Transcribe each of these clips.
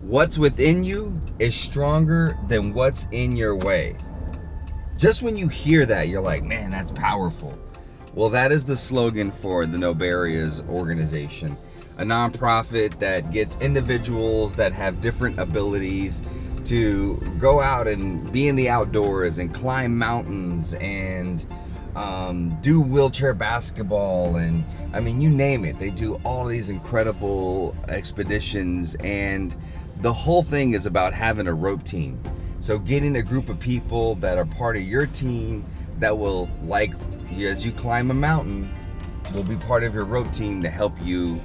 What's within you is stronger than what's in your way. Just when you hear that, you're like, man, that's powerful. Well, that is the slogan for the No Barriers organization, a nonprofit that gets individuals that have different abilities to go out and be in the outdoors and climb mountains and do wheelchair basketball, and I mean, you name it. They do all these incredible expeditions, and the whole thing is about having a rope team. So getting a group of people that are part of your team that will, like, as you climb a mountain, will be part of your rope team to help you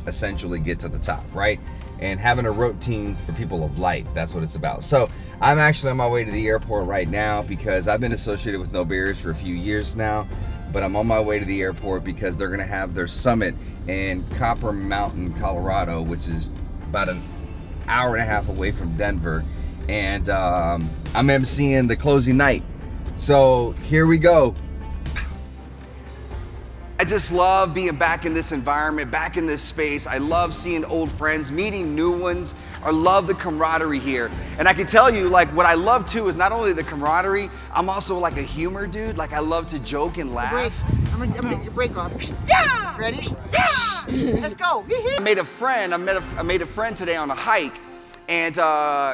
essentially get to the top, right? And having a rope team for people of life, that's what it's about. So I'm actually on my way to the airport right now because I've been associated with No Barriers for a few years now, but I'm on my way to the airport because they're gonna have their summit in Copper Mountain, Colorado, which is about an hour and a half away from Denver. And I'm emceeing the closing night. So here we go. I just love being back in this environment, back in this space. I love seeing old friends, meeting new ones. I love the camaraderie here. And I can tell you, like, what I love too is not only the camaraderie, I'm also like a humor dude. Like, I love to joke and laugh. I'm gonna get your break off. Yeah! Ready? Yeah! Let's go. I made a friend. I made a friend today on a hike. And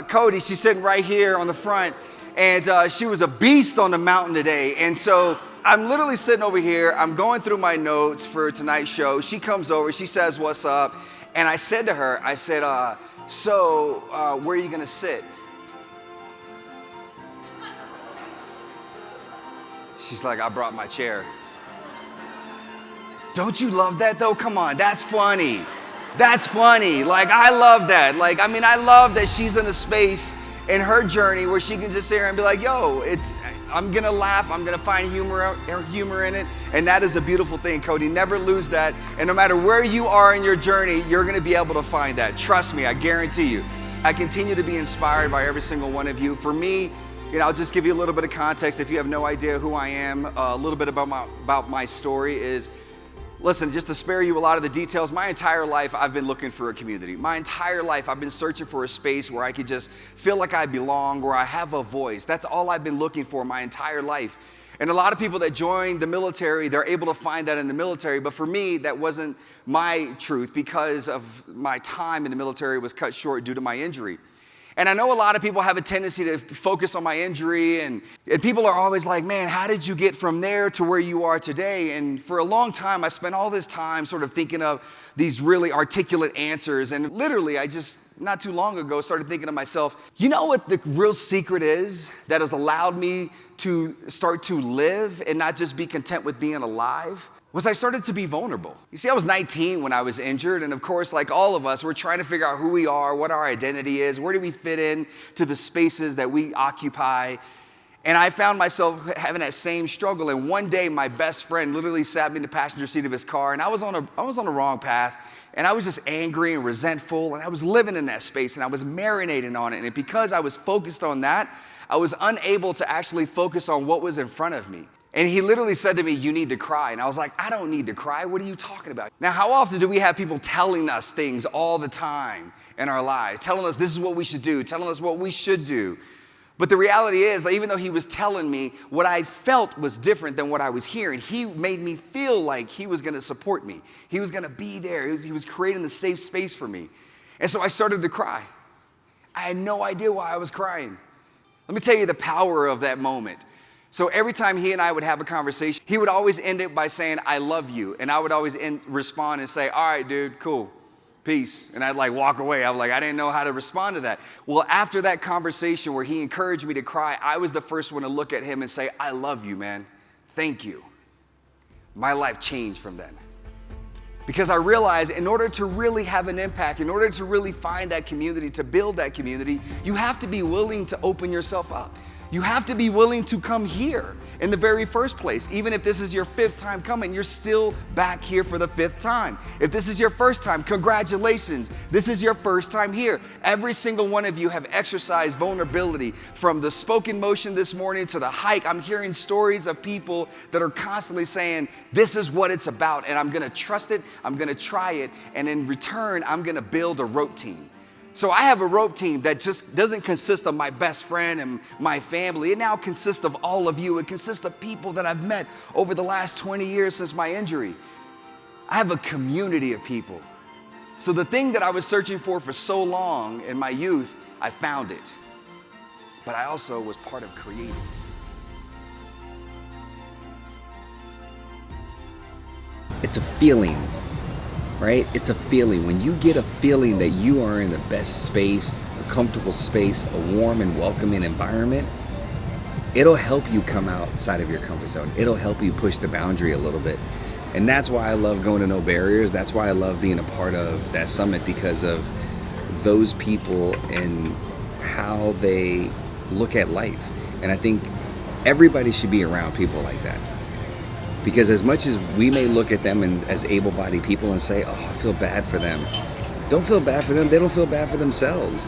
Cody, she's sitting right here on the front. And she was a beast on the mountain today. And so I'm literally sitting over here. I'm going through my notes for tonight's show. She comes over. She says, "What's up?" And I said to her, I said, where are you going to sit? She's like, "I brought my chair." Don't you love that though? Come on, that's funny. That's funny. Like, I love that. Like, I mean, I love that she's in a space in her journey where she can just sit here and be like, yo, I'm gonna laugh, I'm gonna find humor in it, and that is a beautiful thing, Cody. Never lose that, and no matter where you are in your journey, you're gonna be able to find that. Trust me, I guarantee you. I continue to be inspired by every single one of you. For me, I'll just give you a little bit of context if you have no idea who I am. A little bit about my story is, listen, just to spare you a lot of the details, my entire life I've been looking for a community. My entire life I've been searching for a space where I could just feel like I belong, where I have a voice. That's all I've been looking for my entire life. And a lot of people that join the military, they're able to find that in the military. But for me, that wasn't my truth because of my time in the military was cut short due to my injury. And I know a lot of people have a tendency to focus on my injury, and people are always like, man, how did you get from there to where you are today? And for a long time, I spent all this time sort of thinking of these really articulate answers. And literally, I just, not too long ago, started thinking to myself, you know what the real secret is that has allowed me to start to live and not just be content with being alive? Was I started to be vulnerable. You see, I was 19 when I was injured, and of course, like all of us, we're trying to figure out who we are, what our identity is, where do we fit in to the spaces that we occupy. And I found myself having that same struggle, and one day my best friend literally sat me in the passenger seat of his car, and I was on the wrong path, and I was just angry and resentful, and I was living in that space, and I was marinating on it, and because I was focused on that, I was unable to actually focus on what was in front of me. And he literally said to me, "You need to cry." And I was like, "I don't need to cry. What are you talking about?" Now, how often do we have people telling us things all the time in our lives, telling us this is what we should do, telling us what we should do? But the reality is, even though he was telling me, what I felt was different than what I was hearing. He made me feel like he was going to support me. He was going to be there. He was creating the safe space for me. And so I started to cry. I had no idea why I was crying. Let me tell you the power of that moment. So every time he and I would have a conversation, he would always end it by saying, "I love you." And I would always respond and say, "All right, dude, cool, peace." And I'd like walk away. I was like, I didn't know how to respond to that. Well, after that conversation where he encouraged me to cry, I was the first one to look at him and say, "I love you, man. Thank you." My life changed from then. Because I realized in order to really have an impact, in order to really find that community, to build that community, you have to be willing to open yourself up. You have to be willing to come here in the very first place. Even if this is your 5th time coming, you're still back here for the 5th time. If this is your first time, congratulations. This is your first time here. Every single one of you have exercised vulnerability. From the spoken motion this morning to the hike, I'm hearing stories of people that are constantly saying, this is what it's about, and I'm gonna trust it, I'm gonna try it, and in return, I'm gonna build a rope team So I have a rope team that just doesn't consist of my best friend and my family. It now consists of all of you. It consists of people that I've met over the last 20 years since my injury. I have a community of people. So the thing that I was searching for so long in my youth, I found it. But I also was part of creating it. It's a feeling, right? It's a feeling. When you get a feeling that you are in the best space, a comfortable space, a warm and welcoming environment, it'll help you come outside of your comfort zone. It'll help you push the boundary a little bit. And that's why I love going to No Barriers. That's why I love being a part of that summit, because of those people and how they look at life. And I think everybody should be around people like that. Because as much as we may look at them as able-bodied people and say, oh, I feel bad for them. Don't feel bad for them. They don't feel bad for themselves.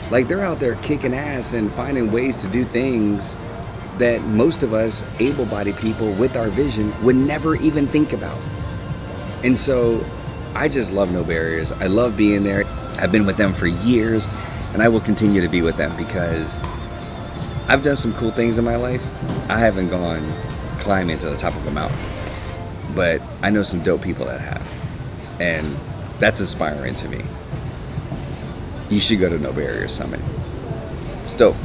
Like, they're out there kicking ass and finding ways to do things that most of us able-bodied people with our vision would never even think about. And so I just love No Barriers. I love being there. I've been with them for years, and I will continue to be with them because I've done some cool things in my life. I haven't gone climbing to the top of a mountain, but I know some dope people that have, and that's inspiring to me. You should go to No Barriers Summit. It's dope.